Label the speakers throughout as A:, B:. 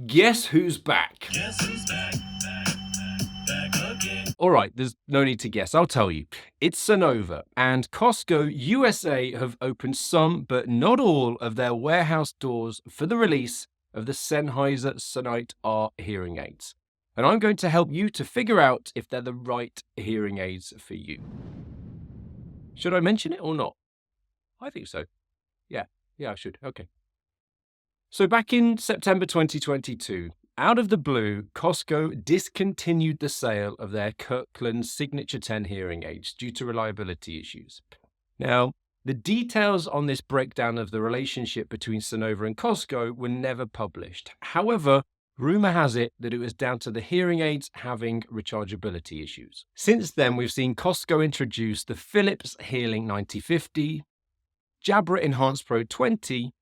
A: Guess who's back? All right, there's no need to guess. I'll tell you. It's Sonova, and Costco USA have opened some, but not all, of their warehouse doors for the release of the Sennheiser Sonite R hearing aids. And I'm going to help you to figure out if they're the right hearing aids for you. Should I mention it or not? I think so. Yeah, I should. Okay. So back in September 2022, out of the blue, Costco discontinued the sale of their Kirkland Signature 10 hearing aids due to reliability issues. Now, the details on this breakdown of the relationship between Sonova and Costco were never published. However, rumor has it that it was down to the hearing aids having rechargeability issues. Since then, we've seen Costco introduce the Philips Healing 9050, Jabra Enhanced Pro 20,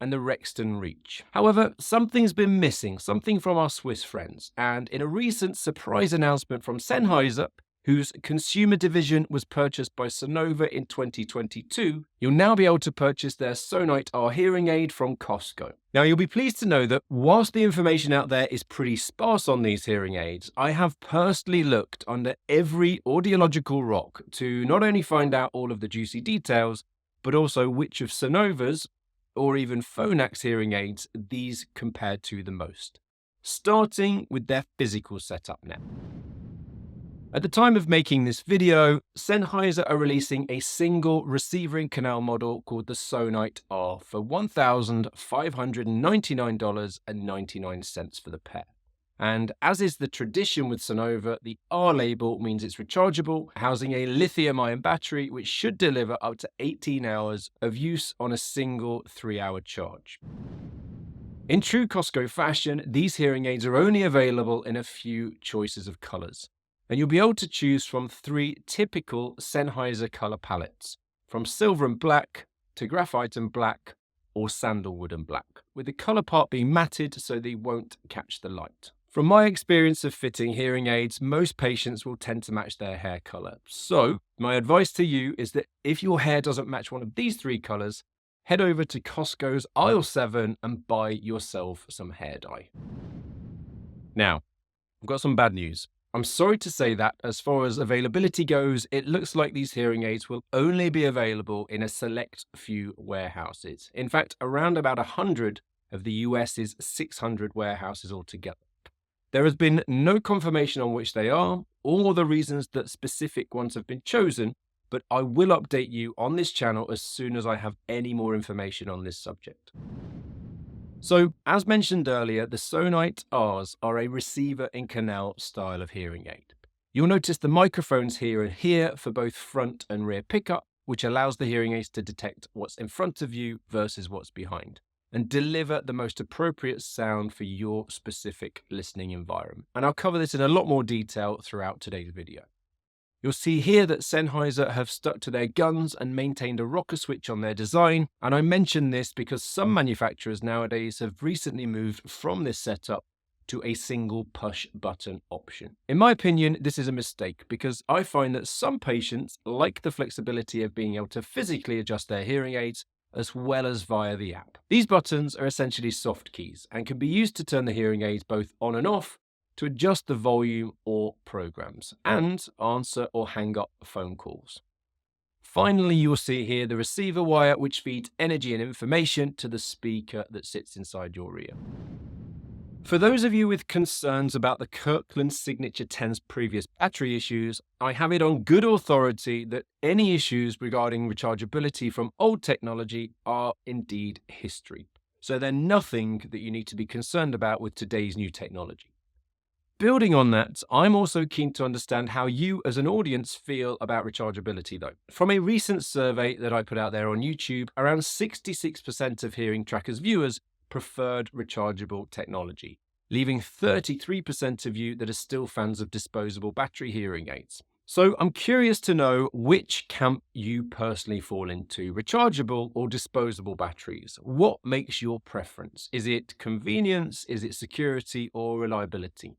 A: and the Rexton Reach. However, something's been missing, something from our Swiss friends, and in a recent surprise announcement from Sennheiser, whose consumer division was purchased by Sonova in 2022, you'll now be able to purchase their Sonite R hearing aid from Costco. Now, you'll be pleased to know that whilst the information out there is pretty sparse on these hearing aids, I have personally looked under every audiological rock to not only find out all of the juicy details, but also which of Sonova's or even Phonax hearing aids these compared to the most, starting with their physical setup now. At the time of making this video, Sennheiser are releasing a single receiver in canal model called the Sonite R for $1,599.99 for the pair. And as is the tradition with Sonova, the R label means it's rechargeable, housing a lithium-ion battery which should deliver up to 18 hours of use on a single 3-hour charge. In true Costco fashion, these hearing aids are only available in a few choices of colors, and you'll be able to choose from 3 typical Sennheiser color palettes, from silver and black to graphite and black or sandalwood and black, with the color part being matted so they won't catch the light. From my experience of fitting hearing aids, most patients will tend to match their hair color. So my advice to you is that if your hair doesn't match one of these 3 colors, head over to Costco's aisle 7 and buy yourself some hair dye. Now, I've got some bad news. I'm sorry to say that as far as availability goes, it looks like these hearing aids will only be available in a select few warehouses. In fact, around about 100 of the US's 600 warehouses altogether. There has been no confirmation on which they are, or the reasons that specific ones have been chosen, but I will update you on this channel as soon as I have any more information on this subject. So, as mentioned earlier, the Sonite Rs are a receiver in canal style of hearing aid. You'll notice the microphones here and here for both front and rear pickup, which allows the hearing aids to detect what's in front of you versus what's behind, and deliver the most appropriate sound for your specific listening environment. And I'll cover this in a lot more detail throughout today's video. You'll see here that Sennheiser have stuck to their guns and maintained a rocker switch on their design, and I mention this because some manufacturers nowadays have recently moved from this setup to a single push button option. In my opinion, this is a mistake because I find that some patients like the flexibility of being able to physically adjust their hearing aids as well as via the app. These buttons are essentially soft keys and can be used to turn the hearing aids both on and off, to adjust the volume or programs, and answer or hang up phone calls. Finally, you'll see here the receiver wire which feeds energy and information to the speaker that sits inside your ear. For those of you with concerns about the Kirkland Signature 10's previous battery issues, I have it on good authority that any issues regarding rechargeability from old technology are indeed history. So they're nothing that you need to be concerned about with today's new technology. Building on that, I'm also keen to understand how you as an audience feel about rechargeability though. From a recent survey that I put out there on YouTube, around 66% of Hearing Tracker's viewers preferred rechargeable technology, leaving 33% of you that are still fans of disposable battery hearing aids. So I'm curious to know which camp you personally fall into, rechargeable or disposable batteries. What makes your preference? Is it convenience? Is it security or reliability?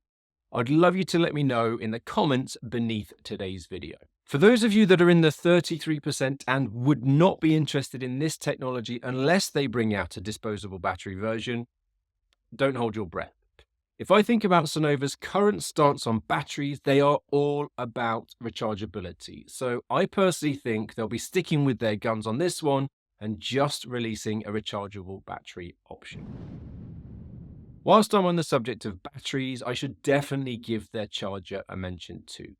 A: I'd love you to let me know in the comments beneath today's video. For those of you that are in the 33% and would not be interested in this technology unless they bring out a disposable battery version, don't hold your breath. If I think about Sonova's current stance on batteries, they are all about rechargeability. So I personally think they'll be sticking with their guns on this one and just releasing a rechargeable battery option. Whilst I'm on the subject of batteries, I should definitely give their charger a mention too.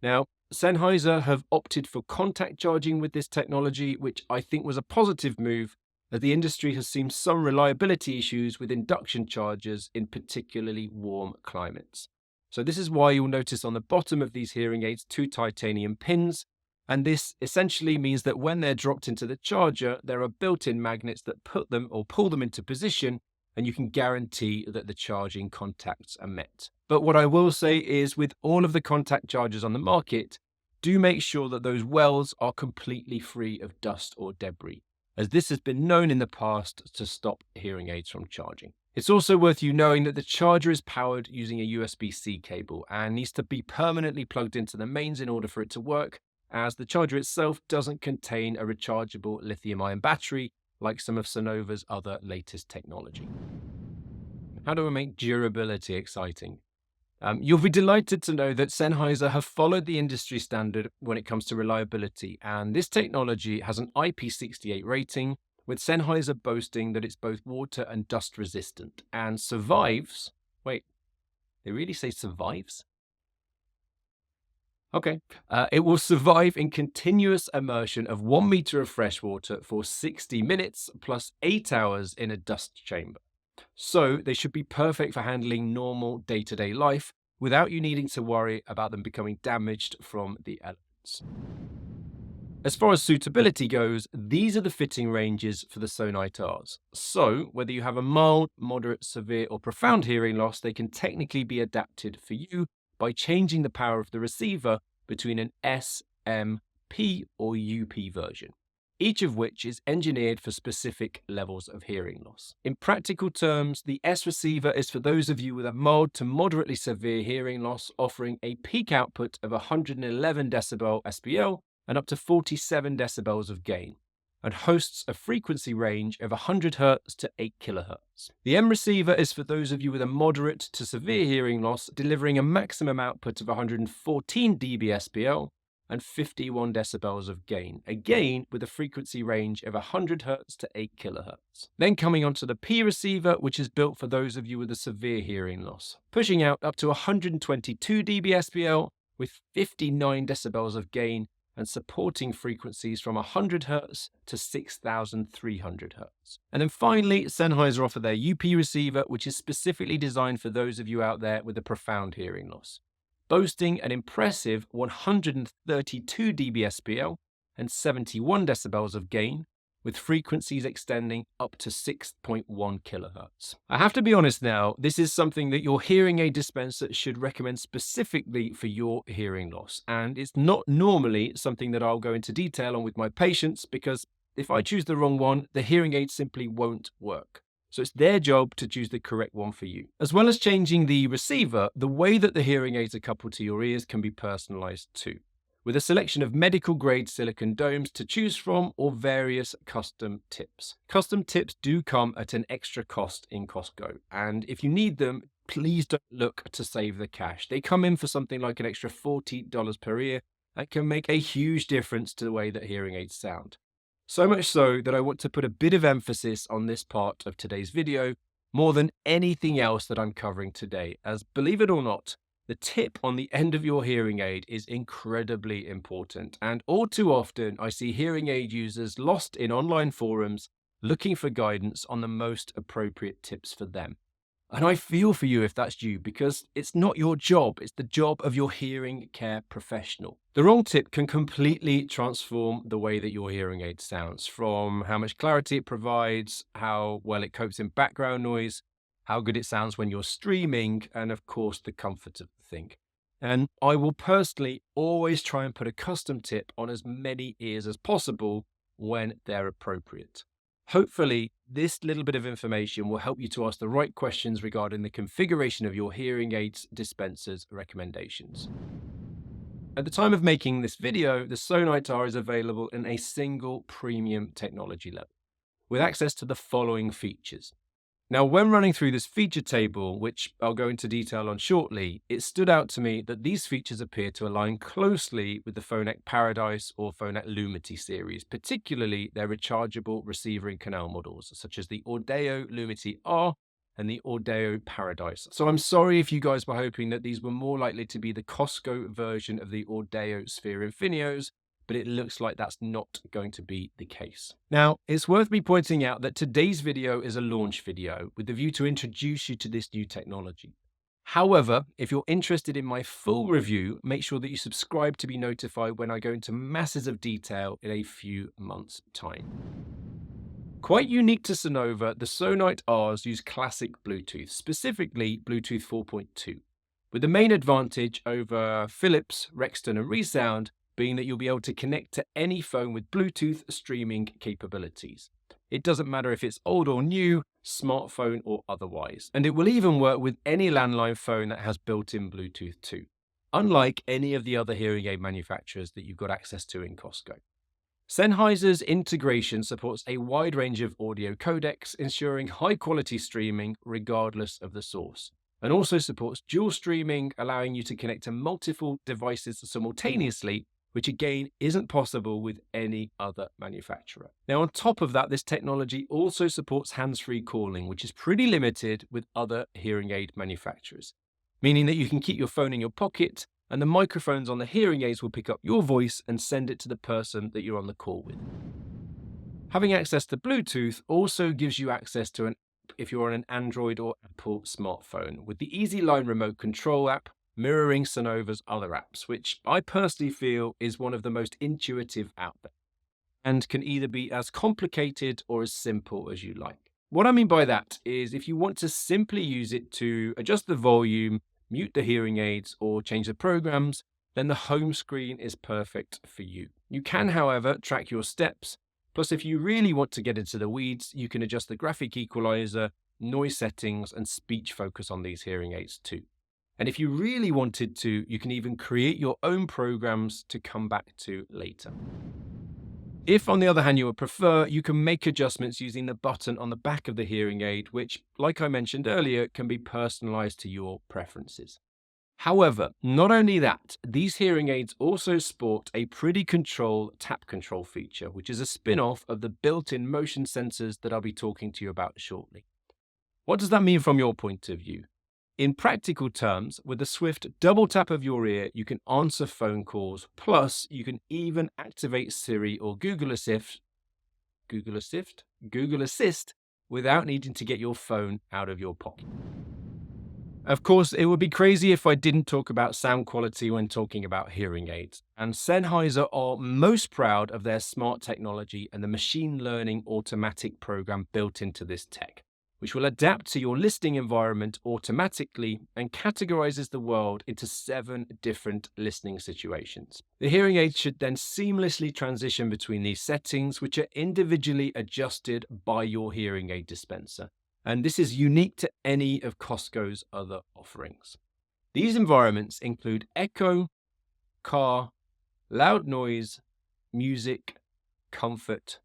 A: Now, Sennheiser have opted for contact charging with this technology, which I think was a positive move, as the industry has seen some reliability issues with induction chargers in particularly warm climates. So this is why you'll notice on the bottom of these hearing aids 2 titanium pins, and this essentially means that when they're dropped into the charger, there are built-in magnets that put them or pull them into position, and you can guarantee that the charging contacts are met. But what I will say is, with all of the contact chargers on the market, do make sure that those wells are completely free of dust or debris, as this has been known in the past to stop hearing aids from charging. It's also worth you knowing that the charger is powered using a USB-C cable and needs to be permanently plugged into the mains in order for it to work, as the charger itself doesn't contain a rechargeable lithium-ion battery like some of Sonova's other latest technology. How do we make durability exciting? You'll be delighted to know that Sennheiser have followed the industry standard when it comes to reliability, and this technology has an IP68 rating, with Sennheiser boasting that it's both water and dust resistant and survives. Wait, they really say survives? Okay. It will survive in continuous immersion of 1 meter of fresh water for 60 minutes plus 8 hours in a dust chamber. So they should be perfect for handling normal day-to-day life without you needing to worry about them becoming damaged from the elements. As far as suitability goes, these are the fitting ranges for the Sonite Rs. So whether you have a mild, moderate, severe, or profound hearing loss, they can technically be adapted for you by changing the power of the receiver between an S, M, P, or UP version, each of which is engineered for specific levels of hearing loss. In practical terms, the S receiver is for those of you with a mild to moderately severe hearing loss, offering a peak output of 111 decibel SPL and up to 47 decibels of gain, and hosts a frequency range of 100 Hz to 8 kHz. The M receiver is for those of you with a moderate to severe hearing loss, delivering a maximum output of 114 dB SPL and 51 decibels of gain, again with a frequency range of 100 Hz to 8 kHz. Then coming on to the P receiver, which is built for those of you with a severe hearing loss, pushing out up to 122 dB SPL with 59 decibels of gain and supporting frequencies from 100 Hz to 6,300 Hz. And then finally, Sennheiser offer their UP receiver, which is specifically designed for those of you out there with a profound hearing loss, boasting an impressive 132 dB SPL and 71 decibels of gain, with frequencies extending up to 6.1 kHz. I have to be honest now, this is something that your hearing aid dispenser should recommend specifically for your hearing loss, and it's not normally something that I'll go into detail on with my patients, because if I choose the wrong one, the hearing aid simply won't work. So it's their job to choose the correct one for you. As well as changing the receiver, the way that the hearing aids are coupled to your ears can be personalized too, with a selection of medical-grade silicone domes to choose from or various custom tips. Custom tips do come at an extra cost in Costco, and if you need them, please don't look to save the cash. They come in for something like an extra $40 per ear and can make a huge difference to the way that hearing aids sound. So much so that I want to put a bit of emphasis on this part of today's video more than anything else that I'm covering today, as believe it or not, the tip on the end of your hearing aid is incredibly important, and all too often I see hearing aid users lost in online forums looking for guidance on the most appropriate tips for them. And I feel for you if that's you, because it's not your job, it's the job of your hearing care professional. The wrong tip can completely transform the way that your hearing aid sounds, from how much clarity it provides, how well it copes in background noise, how good it sounds when you're streaming, and of course the comfort of the thing. And I will personally always try and put a custom tip on as many ears as possible when they're appropriate. Hopefully, this little bit of information will help you to ask the right questions regarding the configuration of your hearing aids dispenser's recommendations. At the time of making this video, the Sonite R is available in a single premium technology level, with access to the following features: Now, when running through this feature table, which I'll go into detail on shortly, it stood out to me that these features appear to align closely with the Phonak Paradise or Phonak Lumity series, particularly their rechargeable receiver and canal models, such as the Audio Lumity R and the Audio Paradise. So I'm sorry if you guys were hoping that these were more likely to be the Costco version of the Audio Sphere Infinios, but it looks like that's not going to be the case. Now, it's worth me pointing out that today's video is a launch video with the view to introduce you to this new technology. However, if you're interested in my full review, make sure that you subscribe to be notified when I go into masses of detail in a few months' time. Quite unique to Sonova, the Sonite Rs use classic Bluetooth, specifically Bluetooth 4.2, with the main advantage over Philips, Rexton and ReSound being that you'll be able to connect to any phone with Bluetooth streaming capabilities. It doesn't matter if it's old or new, smartphone or otherwise, and it will even work with any landline phone that has built-in Bluetooth too, unlike any of the other hearing aid manufacturers that you've got access to in Costco. Sennheiser's integration supports a wide range of audio codecs, ensuring high-quality streaming regardless of the source, and also supports dual streaming, allowing you to connect to multiple devices simultaneously, which again isn't possible with any other manufacturer. Now, on top of that, this technology also supports hands-free calling, which is pretty limited with other hearing aid manufacturers, meaning that you can keep your phone in your pocket and the microphones on the hearing aids will pick up your voice and send it to the person that you're on the call with. Having access to Bluetooth also gives you access to an app if you're on an Android or Apple smartphone, with the Easy Line remote control app mirroring Sonova's other apps, which I personally feel is one of the most intuitive out there and can either be as complicated or as simple as you like. What I mean by that is if you want to simply use it to adjust the volume, mute the hearing aids, or change the programs, then the home screen is perfect for you. You can, however, track your steps. Plus, if you really want to get into the weeds, you can adjust the graphic equalizer, noise settings, and speech focus on these hearing aids too. And if you really wanted to, you can even create your own programs to come back to later. If, on the other hand, you would prefer, you can make adjustments using the button on the back of the hearing aid, which, like I mentioned earlier, can be personalized to your preferences. However, not only that, these hearing aids also sport a Pretty Control tap control feature, which is a spin-off of the built-in motion sensors that I'll be talking to you about shortly. What does that mean from your point of view? In practical terms, with a swift double tap of your ear, you can answer phone calls, plus you can even activate Siri or Google Assist without needing to get your phone out of your pocket. Of course, it would be crazy if I didn't talk about sound quality when talking about hearing aids, and Sennheiser are most proud of their smart technology and the machine learning automatic program built into this tech, which will adapt to your listening environment automatically and categorizes the world into 7 different listening situations. The hearing aids should then seamlessly transition between these settings, which are individually adjusted by your hearing aid dispenser. And this is unique to any of Costco's other offerings. These environments include echo, car, loud noise, music, comfort,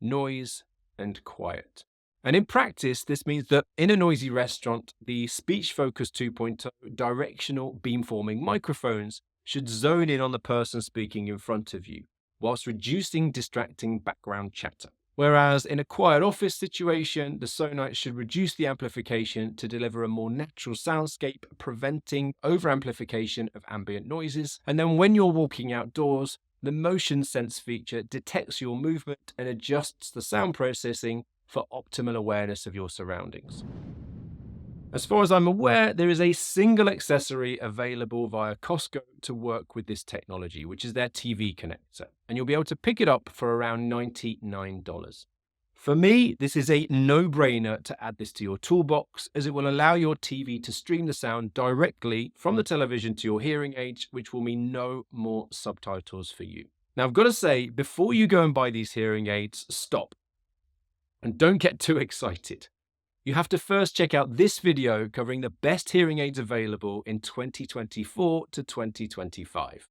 A: noise, and quiet. And in practice, this means that in a noisy restaurant, the Speech Focus 2.0 directional beamforming microphones should zone in on the person speaking in front of you, whilst reducing distracting background chatter. Whereas in a quiet office situation, the Sonite should reduce the amplification to deliver a more natural soundscape, preventing overamplification of ambient noises. And then when you're walking outdoors, the motion sense feature detects your movement and adjusts the sound processing for optimal awareness of your surroundings. As far as I'm aware, there is a single accessory available via Costco to work with this technology, which is their TV connector, and you'll be able to pick it up for around $99. For me, this is a no-brainer to add this to your toolbox, as it will allow your TV to stream the sound directly from the television to your hearing aids, which will mean no more subtitles for you. Now, I've got to say, before you go and buy these hearing aids, stop. And don't get too excited. You have to first check out this video covering the best hearing aids available in 2024 to 2025.